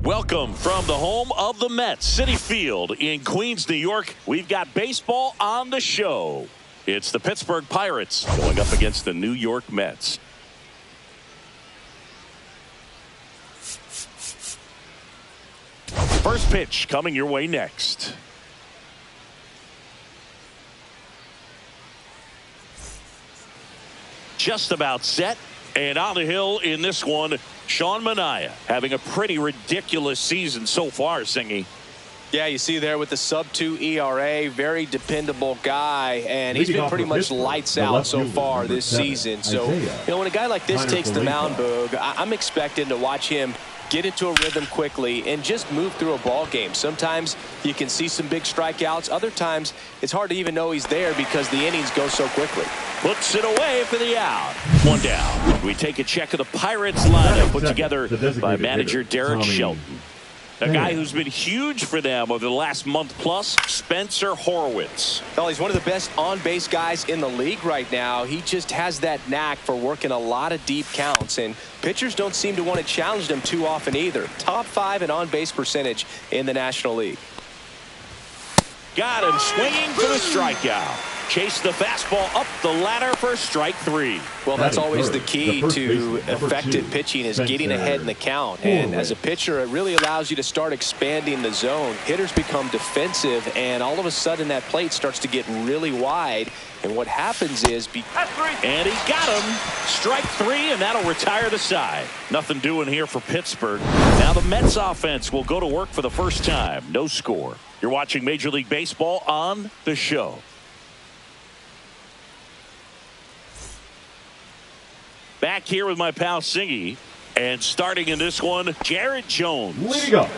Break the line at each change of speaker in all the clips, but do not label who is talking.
Welcome from the home of the Mets, Citi Field in Queens, New York. We've got baseball on the show. It's the Pittsburgh Pirates going up against the New York Mets. First pitch coming your way next. Just about set. And on the hill in this one, Sean Manaea having a pretty ridiculous season so far, Singy.
Yeah, you see there with the sub-2 ERA, very dependable guy, and he's been pretty much lights out so far this season. So, when a guy like this takes the mound, Boog, I'm expecting to watch him get into a rhythm quickly and just move through a ball game. Sometimes you can see some big strikeouts. Other times it's hard to even know he's there because the innings go so quickly.
Puts it away for the out. One down. We take a check of the Pirates lineup put together by manager Derek Shelton. A guy who's been huge for them over the last month plus, Spencer Horwitz.
Well, he's one of the best on-base guys in the league right now. He just has that knack for working a lot of deep counts, and pitchers don't seem to want to challenge him too often either. Top 5 in on-base percentage in the National League.
Got him swinging for the strikeout. Chase the fastball up the ladder for strike 3.
Well, that's always the key to effective pitching is getting ahead in the count. And as a pitcher, it really allows you to start expanding the zone. Hitters become defensive, and all of a sudden that plate starts to get really wide. And what happens is...
And he got him. Strike 3, and that'll retire the side. Nothing doing here for Pittsburgh. Now the Mets offense will go to work for the first time. No score. You're watching Major League Baseball on the show. Back here with my pal Singy. And starting in this one, Jared Jones.
Well,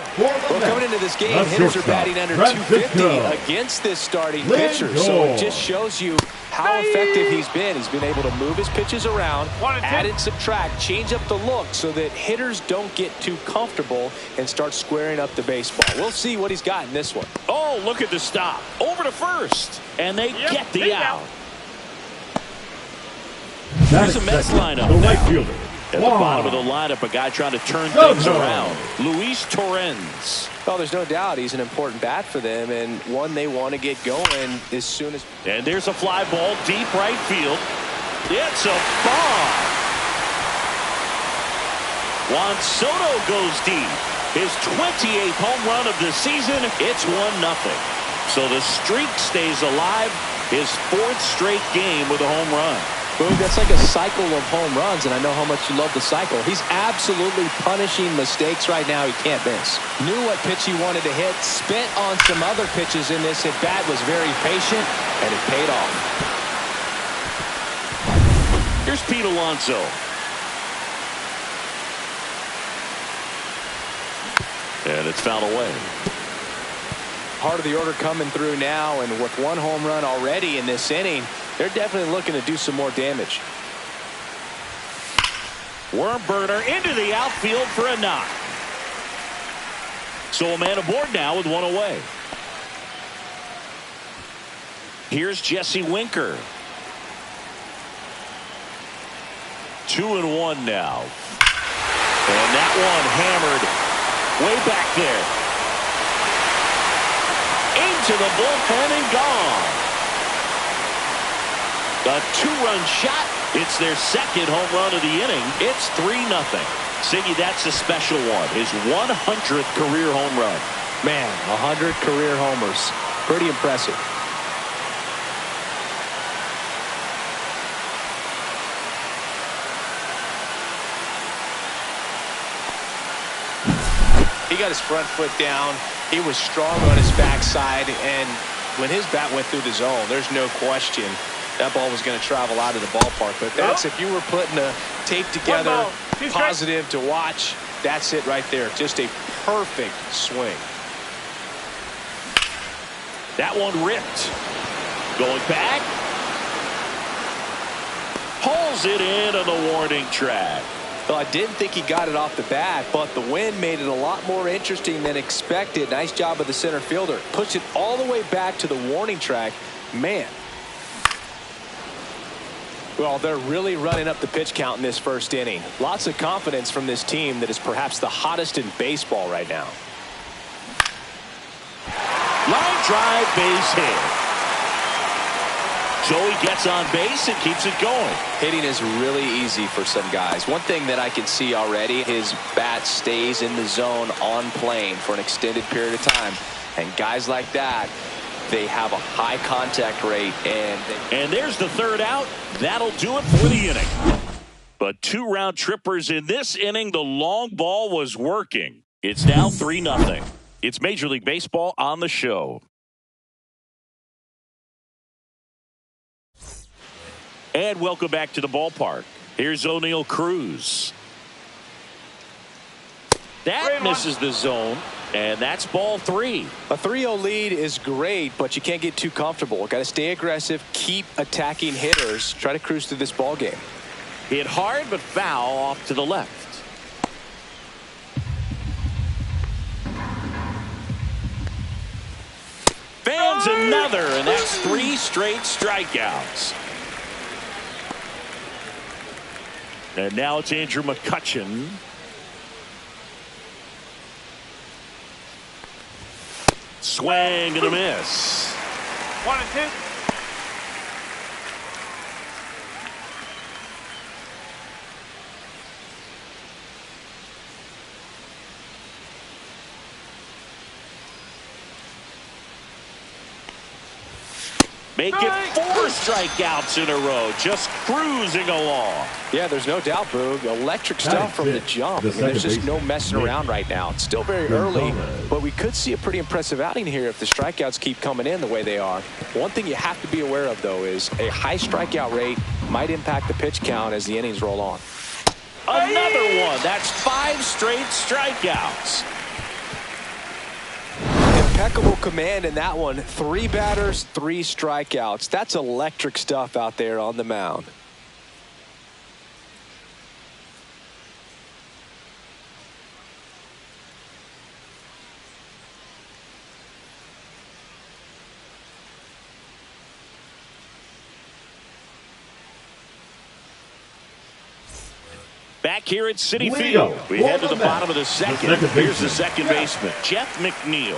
coming into this game, hitters are batting under 250 against this starting pitcher. So it just shows you how effective he's been. He's been able to move his pitches around, add and subtract, change up the look so that hitters don't get too comfortable and start squaring up the baseball. We'll see what he's got in this one.
Oh, look at the stop. Over to first. And they get the out. Here's a Mets lineup now. At the bottom of the lineup, a guy trying to turn things around. Luis Torrens.
Well, there's no doubt he's an important bat for them and one they want to get going as soon as.
And there's a fly ball deep right field. It's a bomb. Juan Soto goes deep. His 28th home run of the season. It's 1-0. So the streak stays alive. His 4th straight game with a home run.
Boom, that's like a cycle of home runs, and I know how much you love the cycle. He's absolutely punishing mistakes right now he can't miss. Knew what pitch he wanted to hit, spent on some other pitches in this at-bat, was very patient, and it paid off.
Here's Pete Alonso. And it's fouled away.
Part of the order coming through now, and with 1 home run already in this inning, they're definitely looking to do some more damage.
Worm burner into the outfield for a knock. So a man aboard now with 1 away. Here's Jesse Winker. 2-1 now. And that one hammered way back there. Into the bullpen and gone. A 2-run shot. It's their 2nd home run of the inning. It's 3-0. Siggy, that's a special one. His 100th career home run.
Man, 100 career homers. Pretty impressive. He got his front foot down. He was strong on his backside, and when his bat went through the zone, there's no question that ball was going to travel out of the ballpark. But that's if you were putting a tape together, positive to watch, that's it right there. Just a perfect swing.
That one ripped. Going back. Pulls it in on the warning track.
Well, I didn't think he got it off the bat, but the wind made it a lot more interesting than expected. Nice job of the center fielder. Pushed it all the way back to the warning track. Man. Well, they're really running up the pitch count in this first inning. Lots of confidence from this team that is perhaps the hottest in baseball right now.
Line drive, base hit. Joey gets on base and keeps it going.
Hitting is really easy for some guys. One thing that I can see already, his bat stays in the zone on plane for an extended period of time. And guys like that, they have a high contact rate.
And there's the third out. That'll do it for the inning. But 2 round trippers in this inning. The long ball was working. It's now 3-0. It's Major League Baseball on the show. And welcome back to the ballpark. Here's O'Neal Cruz. That misses the zone, and that's ball 3.
A 3-0 lead is great, but you can't get too comfortable. Got to stay aggressive, keep attacking hitters, try to cruise through this ball game.
Hit hard but foul off to the left. Fans another, and that's 3 straight strikeouts. And now it's Andrew McCutchen. Swing and a miss.
1-2.
Make it 4 strikeouts in a row, just cruising along.
Yeah, there's no doubt, Boog. Electric stuff from the jump. There's just no messing around right now. It's still very early, but we could see a pretty impressive outing here if the strikeouts keep coming in the way they are. One thing you have to be aware of, though, is a high strikeout rate might impact the pitch count as the innings roll on.
Another one. That's 5 straight strikeouts.
Impeccable command in that one. 3 batters, 3 strikeouts. That's electric stuff out there on the mound.
Back here at Citi Field, we head to the bottom of the second. Here's the second baseman, Jeff McNeil.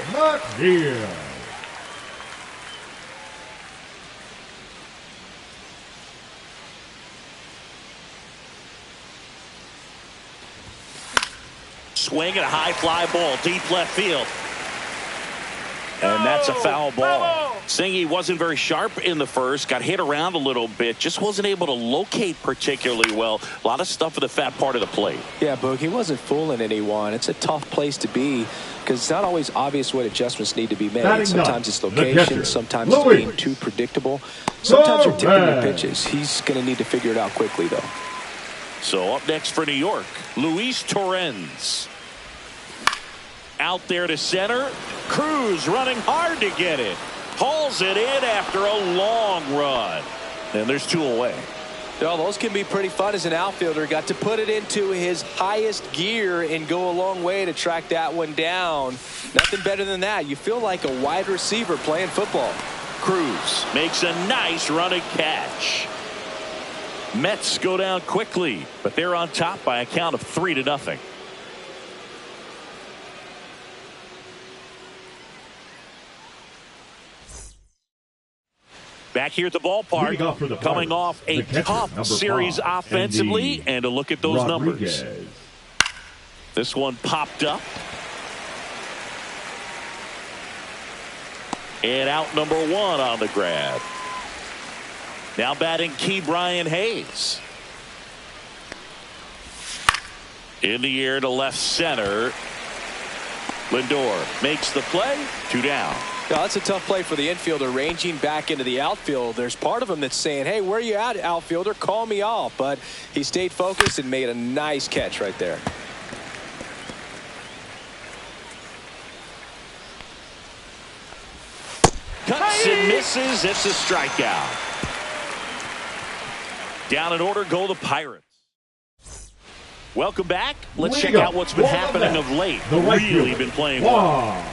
Swing at a high fly ball, deep left field. And that's a foul ball. Singy wasn't very sharp in the first, got hit around a little bit, just wasn't able to locate particularly well. A lot of stuff in the fat part of the plate.
Yeah, Boog, he wasn't fooling anyone. It's a tough place to be because it's not always obvious what adjustments need to be made. Sometimes it's location, sometimes it's being too predictable. Sometimes you're tipping your pitches. He's going to need to figure it out quickly, though.
So up next for New York, Luis Torrens. Out there to center. Cruz running hard to get it. Hauls it in after a long run. And there's 2 away.
Well, those can be pretty fun as an outfielder. Got to put it into his highest gear and go a long way to track that one down. Nothing better than that. You feel like a wide receiver playing football.
Cruz makes a nice running catch. Mets go down quickly, but they're on top by a count of 3-0. Back here at the ballpark, coming off a tough series offensively, and a look at those numbers. This one popped up. And out number 1 on the grab. Now batting key Brian Hayes. In the air to left center. Lindor makes the play. 2 down.
Yeah, that's a tough play for the infielder ranging back into the outfield. There's part of him that's saying, hey, where are you at, outfielder? Call me off. But he stayed focused and made a nice catch right there.
Cuts and misses. It's a strikeout. Down in order go the Pirates. Welcome back. Let's check out what's been happening of late. Really been playing well.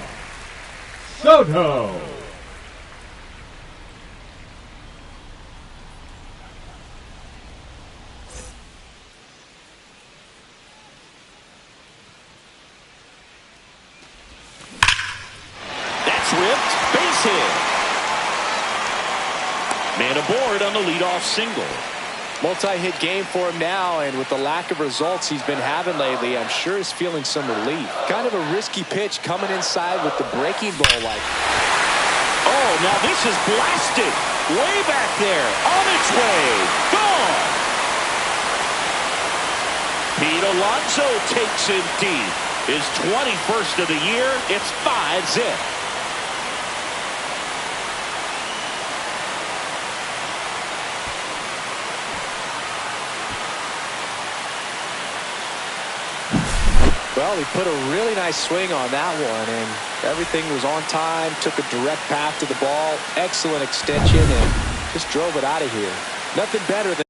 Base hit. Man aboard on the leadoff single.
Multi-hit game for him now, and with the lack of results he's been having lately, I'm sure he's feeling some relief. Kind of a risky pitch coming inside with the breaking ball like.
Oh, now this is blasted. Way back there. On its way. Gone. Pete Alonso takes him deep. His 21st of the year. It's 5-zip.
Well, he put a really nice swing on that one, and everything was on time, took a direct path to the ball, excellent extension, and just drove it out of here. Nothing better than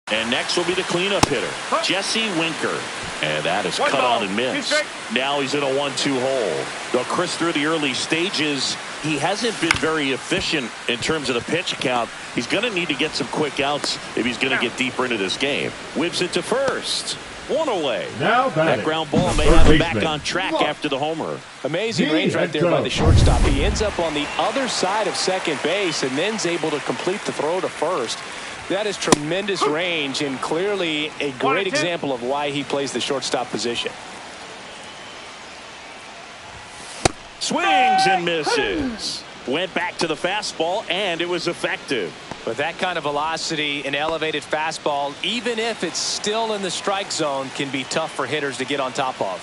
And next will be the cleanup hitter, Jesse Winker. And that is cut on and missed. Now he's in a 1-2 hole. Though Chris, through the early stages, he hasn't been very efficient in terms of the pitch count. He's going to need to get some quick outs if he's going to get deeper into this game. Whips it to first. One away.
Now
that ground ball may have him back on track after the homer.
Amazing range right there by the shortstop. He ends up on the other side of second base and then's able to complete the throw to first. That is tremendous range and clearly a great example of why he plays the shortstop position.
Swings and misses. Went back to the fastball and it was effective.
With that kind of velocity, an elevated fastball, even if it's still in the strike zone, can be tough for hitters to get on top of.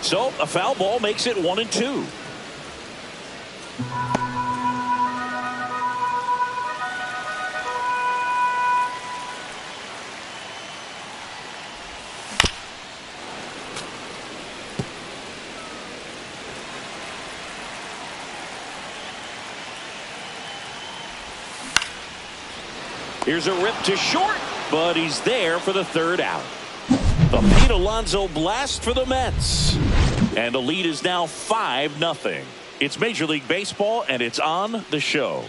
So a foul ball makes it 1-2. Here's a rip to short, but he's there for the third out. The Pete Alonso blast for the Mets. And the lead is now 5-0. It's Major League Baseball, and it's on the show.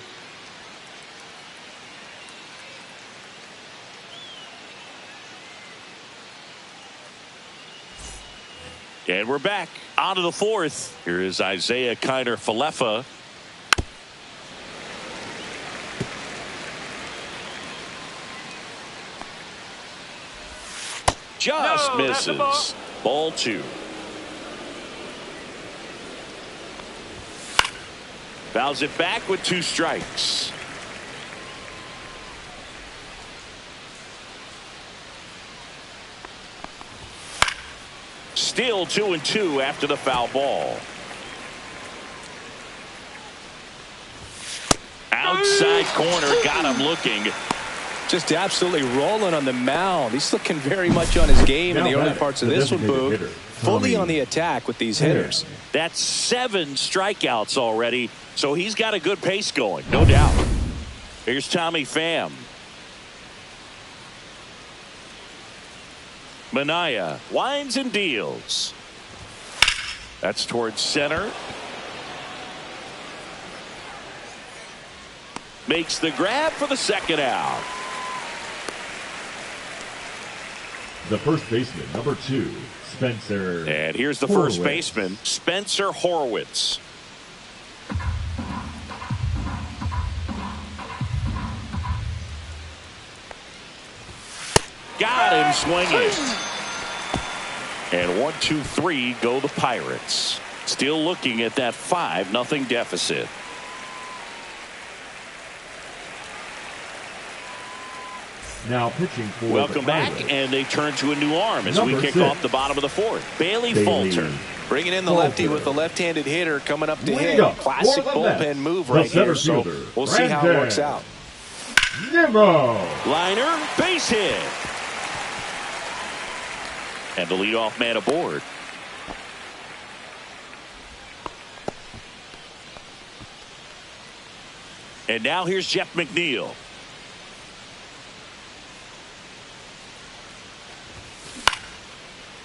And we're back on to the fourth. Here is Isaiah Kiner-Falefa. Just misses. Ball 2. Fouls it back with 2 strikes. Still 2-2 after the foul ball. Outside corner, got him looking.
Just absolutely rolling on the mound. He's looking very much on his game in the early parts of this one, Boog. Fully on the attack with these hitters.
That's 7 strikeouts already, so he's got a good pace going, no doubt. Here's Tommy Pham. Minaya winds and deals. That's towards center. Makes the grab for the second out.
The first baseman, number 2, Spencer.
And here's the first baseman, Spencer Horwitz. Got him swinging. And 1, 2, 3 go the Pirates. Still looking at that 5-0 deficit.
Now pitching for
Welcome back, and they turn to a new arm as we kick off the bottom of the fourth. Bailey Falter.
Bringing in the lefty with the left-handed hitter coming up to hit. Classic bullpen move right here, so we'll see how it works out.
Liner, base hit. And the leadoff man aboard. And now here's Jeff McNeil.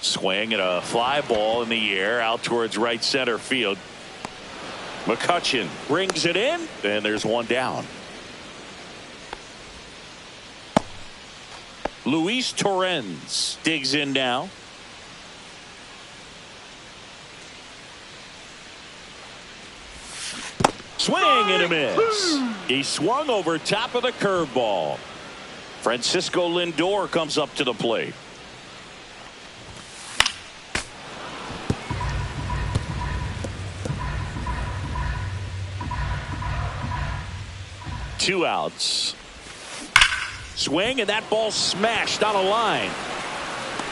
Swing and a fly ball in the air out towards right center field. McCutchen brings it in, and there's one down. Luis Torrens digs in now. Swing and a miss. He swung over top of the curveball. Francisco Lindor comes up to the plate. Two outs. Swing, and that ball smashed on a line.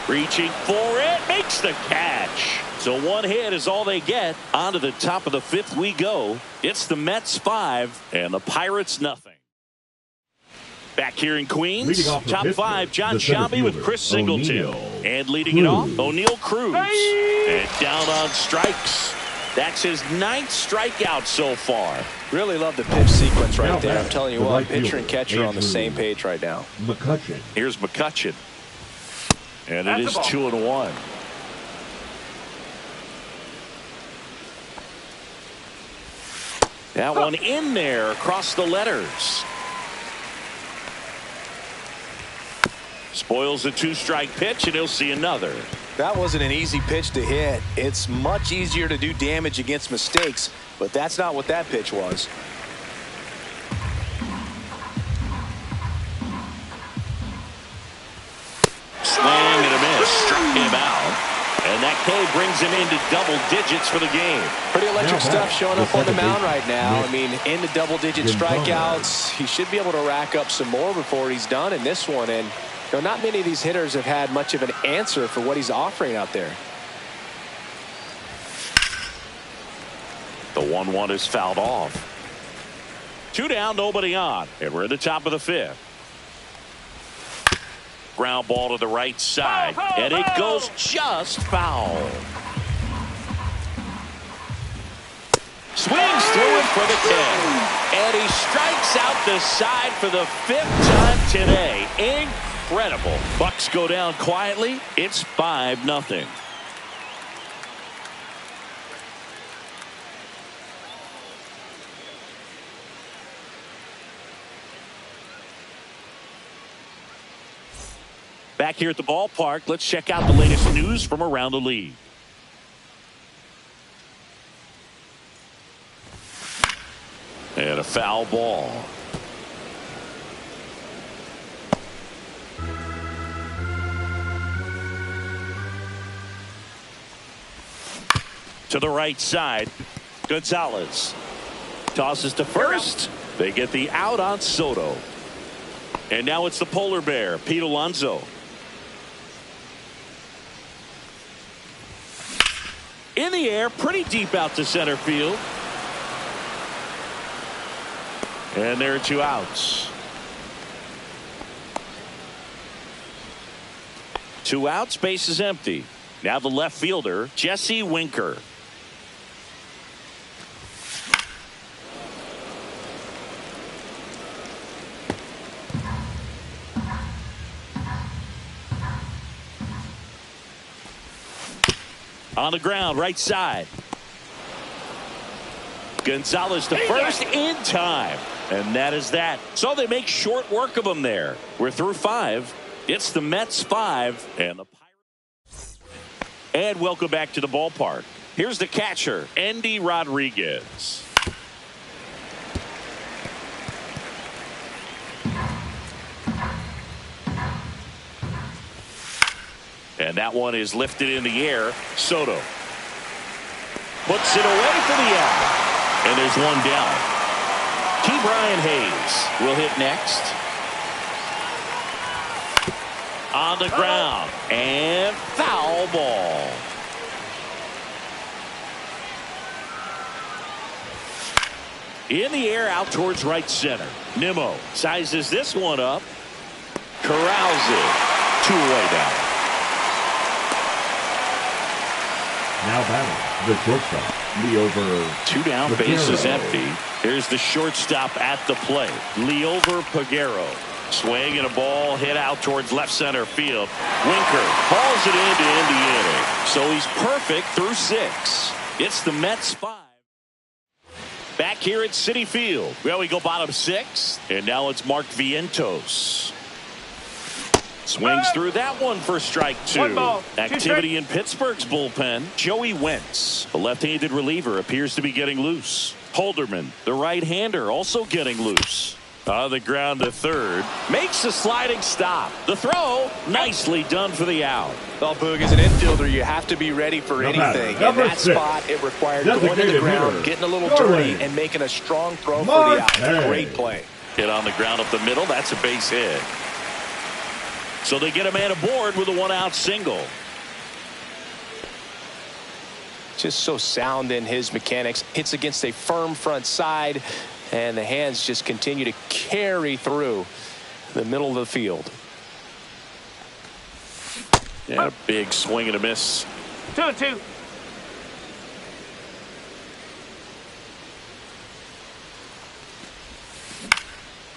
Reaching for it, makes the catch. So one hit is all they get. On to the top of the fifth we go. It's the Mets 5 and the Pirates nothing. Back here in Queens, top five, John Sciambi with Chris Singleton. And leading it off, O'Neill Cruz. And down on strikes. That's his 9th strikeout so far.
Really love the pitch sequence right there. I'm telling you what, pitcher and catcher on the same page right now.
McCutchen.
Here's McCutchen. And it is 2-1. That one in there across the letters. Spoils a 2-strike pitch, and he'll see another.
That wasn't an easy pitch to hit. It's much easier to do damage against mistakes, but that's not what that pitch was.
Swing and a miss. Struck him out. And that K brings him into double digits for the game.
Pretty electric stuff showing up on the mound right now. I mean, into double-digit strikeouts. He should be able to rack up some more before he's done in this one. And you know, not many of these hitters have had much of an answer for what he's offering out there.
The 1-1 is fouled off. 2 down, nobody on. And we're at the top of the fifth. Ground ball to the right side. And it goes just foul. Swings through it for the 10. And he strikes out the side for the 5th time today. Incredible. Bucks go down quietly. It's 5-0. Back here at the ballpark, let's check out the latest news from around the league. And a foul ball. To the right side, Gonzalez tosses to first. They get the out on Soto. And now it's the polar bear, Pete Alonso. In the air, pretty deep out to center field. And there are 2 outs. 2 outs, base is empty. Now the left fielder, Jesse Winker. On the ground, right side. Gonzalez to first in time. And that is that. So they make short work of him there. We're through 5. It's the Mets 5 and the Pirates. And welcome back to the ballpark. Here's the catcher, Andy Rodriguez. And that one is lifted in the air. Soto puts it away for the out. And there's one down. T. Brian Hayes will hit next. On the ground. And foul ball. In the air out towards right center. Nimmo sizes this one up. Corrals it. 2 away now.
Now batting the shortstop, Leover.
2 down, base is empty. Here's the shortstop at the plate, Leover Pagero. Swing and a ball hit out towards left center field. Winker hauls it in to end the inning. So he's perfect through 6. It's the Mets 5. Back here at Citi Field. Well, we go bottom 6, and now it's Mark Vientos. Swings through that one for strike 2. Activity in Pittsburgh's bullpen. Joey Wentz, the left-handed reliever, appears to be getting loose. Holderman, the right-hander, also getting loose. On the ground to third. Makes a sliding stop. The throw, nicely done for the out.
Well, Boog, as an infielder, you have to be ready for anything. In that spot, it required going to the ground, getting a little dirty, and making a strong throw for the out. Great play.
Hit on the ground up the middle. That's a base hit. So they get a man aboard with a 1-out single.
Just so sound in his mechanics. Hits against a firm front side, and the hands just continue to carry through the middle of the field.
And a big swing and a miss.
2-2.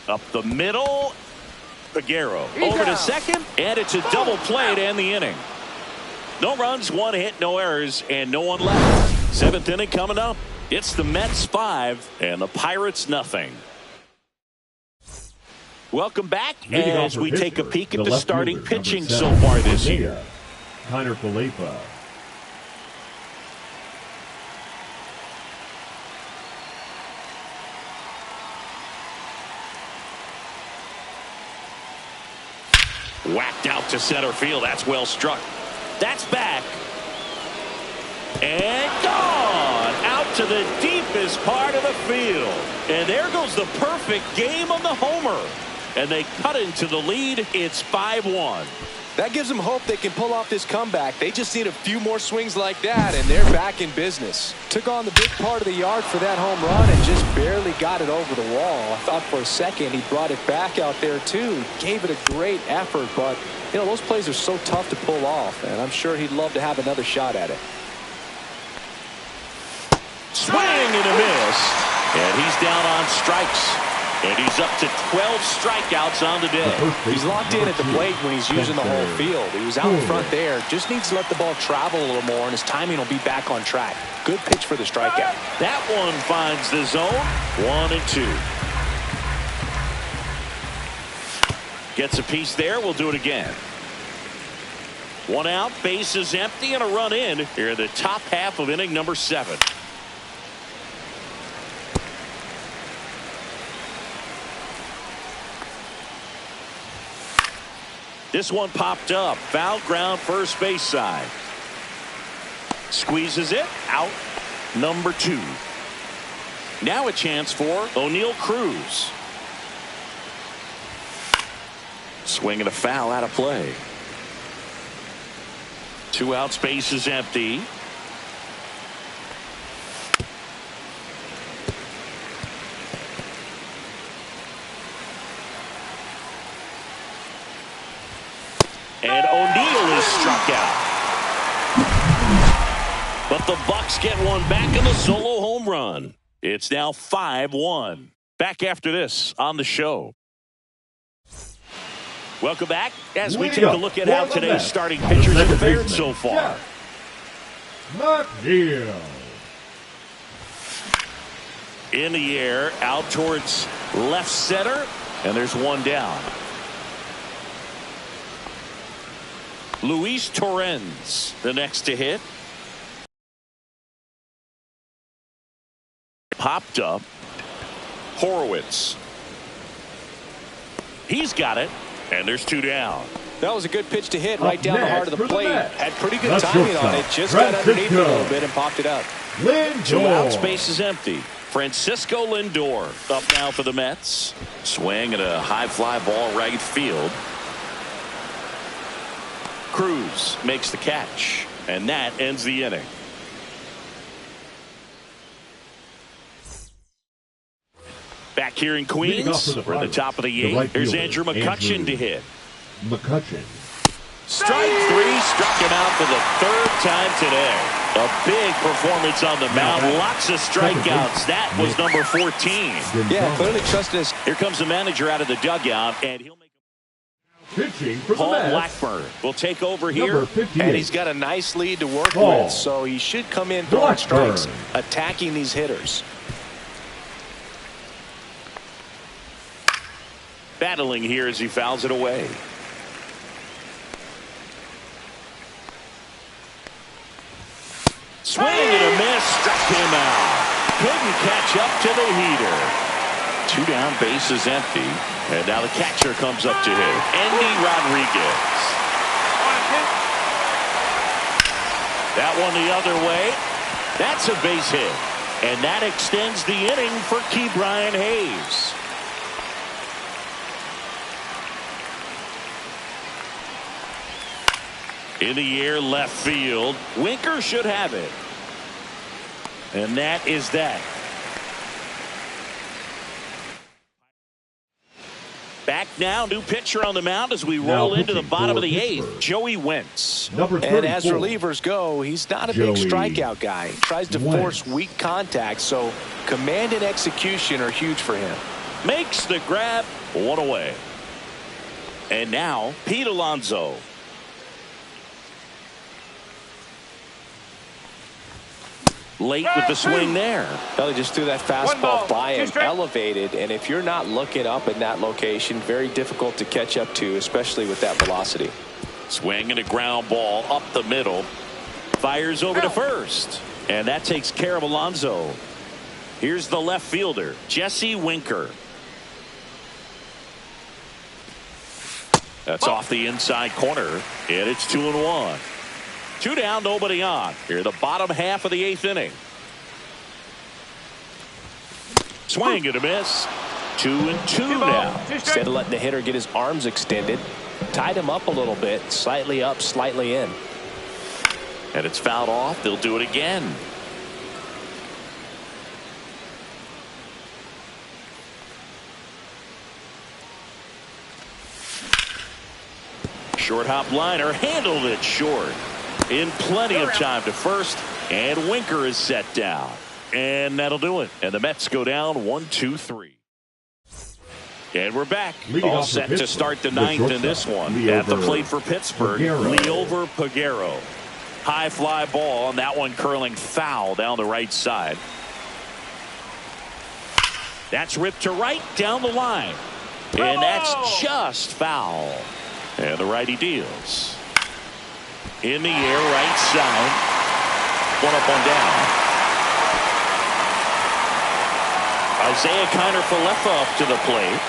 Up the middle. Pagero over to second, and it's a double play to end the inning. No runs, 1 hit, no errors, and no one left. 7th inning coming up. It's the Mets 5 and the Pirates nothing. Welcome back as we take a peek at the starting pitching so far this year.
Kiner Falefa.
Whacked out to center field. That's well struck. That's back. And gone out to the deepest part of the field. And there goes the perfect game on the homer. And they cut into the lead. It's 5-1.
That gives them hope they can pull off this comeback. They just need a few more swings like that, and they're back in business. Took on the big part of the yard for that home run and just barely got it over the wall. I thought for a second he brought it back out there, too. Gave it a great effort, but, you know, those plays are so tough to pull off, and I'm sure he'd love to have another shot at it.
Swing and a miss. And he's down on strikes. And he's up to 12 strikeouts on the day.
He's locked in at the plate when he's using the whole field. He was out in front there. Just needs to let the ball travel a little more, and his timing will be back on track. Good pitch for the strikeout.
That one finds the zone. 1-2. Gets a piece there. We'll do it again. 1 out, base is empty, and a run in here in the top half of inning number 7. This one popped up. Foul ground, first base side. Squeezes it out. Number 2. Now a chance for O'Neal Cruz. Swing and a foul out of play. 2 outs, base is empty. And O'Neal is struck out. But the Bucks get one back in the solo home run. It's now 5-1. Back after this on the show. Welcome back as we take a look at how today's starting pitchers have fared so far. In the air, out towards left center, and there's one down. Luis Torrens, the next to hit. Popped up. Horowitz. He's got it, and there's 2 down.
That was a good pitch to hit right down the heart of the plate. Had pretty good timing on it. Just got underneath it a little bit and popped it up.
2 outs, base is empty. Francisco Lindor up now for the Mets. Swing and a high fly ball right field. Cruz makes the catch, and that ends the inning. Back here in Queens, we're at the top of the 8th. Here's Andrew McCutchen to hit.
McCutchen.
Strike 3, struck him out for the 3rd time today. A big performance on the mound. Lots of strikeouts. That was number 14.
Yeah, clearly trusting his.
Here comes the manager out of the dugout, and he'll make
Pitching for
Paul
the Mets.
Blackburn will take over here.
And he's got a nice lead to work with, so he should come in throwing strikes, attacking these hitters.
Battling here as he fouls it away. Swing and a miss, struck him out. Couldn't catch up to the heater. 2 down, bases empty. And now the catcher comes up to hit. Andy Rodriguez. That one the other way. That's a base hit. And that extends the inning for Ke'Bryan Hayes. In the air, left field. Winker should have it. And that is that. Back now, new pitcher on the mound as we roll into the bottom of the 8th. Joey Wentz.
And as relievers go, he's not a big strikeout guy. He tries to force weak contact, so command and execution are huge for him.
Makes the grab, 1 away. And now, Pete Alonso. Late with the swing there.
Well, he just threw that fastball by him, elevated, and if you're not looking up in that location, very difficult to catch up to, especially with that velocity.
Swing and a ground ball up the middle. Fires over to first. And that takes care of Alonso. Here's the left fielder, Jesse Winker. That's off the inside corner, and it's 2-1. 2 down, nobody on. Here, the bottom half of the 8th inning. Swing and a miss. 2-2 now.
Instead of letting the hitter get his arms extended, tied him up a little bit, slightly up, slightly in.
And it's fouled off. They'll do it again. Short hop liner, handled it short. In plenty of time to first, and Winker is set down. And that'll do it. And the Mets go down 1-2-3. And we're back. All set to start the 9th in this one. At the plate for Pittsburgh, Liover Peguero. High fly ball, and that one curling foul down the right side. That's ripped to right down the line. And that's just foul. And the righty deals. In the air, right side. 1 up, 1 down. Isaiah Kiner-Falefa up to the plate.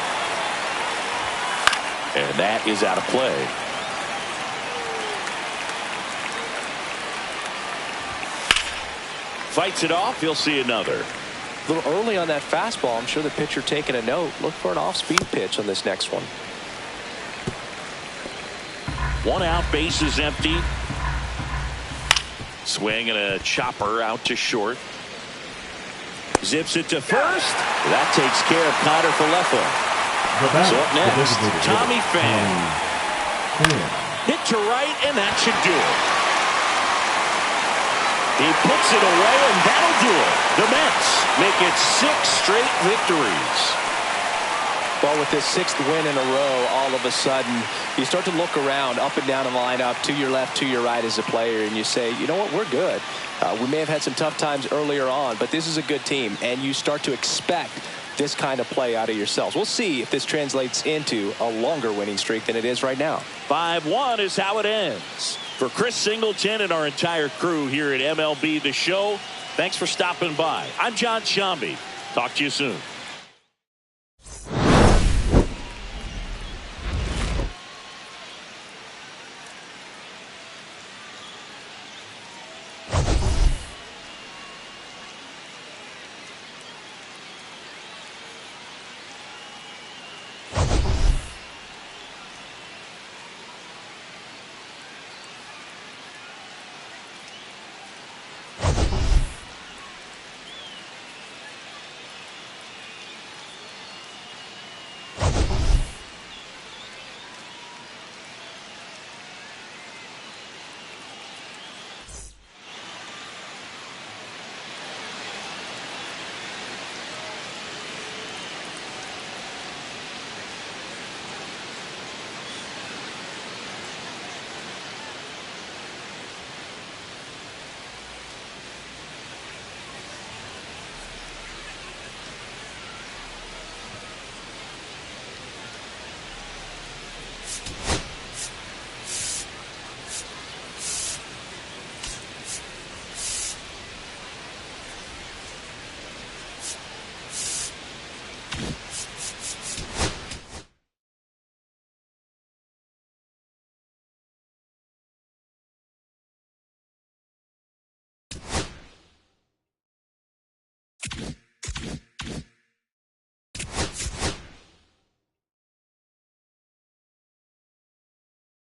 And that is out of play. Fights it off. He'll see another.
A little early on that fastball. I'm sure the pitcher taking a note. Look for an off-speed pitch on this next one.
1 out, bases empty. Swing and a chopper out to short. Zips it to first. That takes care of Kiner-Falefa. So up next, Tommy Pham. Hit to right, and that should do it. He puts it away, and that'll do it. The Mets make it 6 straight victories.
Well, with this 6th win in a row, all of a sudden, you start to look around, up and down the lineup, to your left, to your right as a player, and you say, you know what, we're good. We may have had some tough times earlier on, but this is a good team, and you start to expect this kind of play out of yourselves. We'll see if this translates into a longer winning streak than it is right now.
5-1 is how it ends. For Chris Singleton and our entire crew here at MLB The Show, thanks for stopping by. I'm John Shambi. Talk to you soon.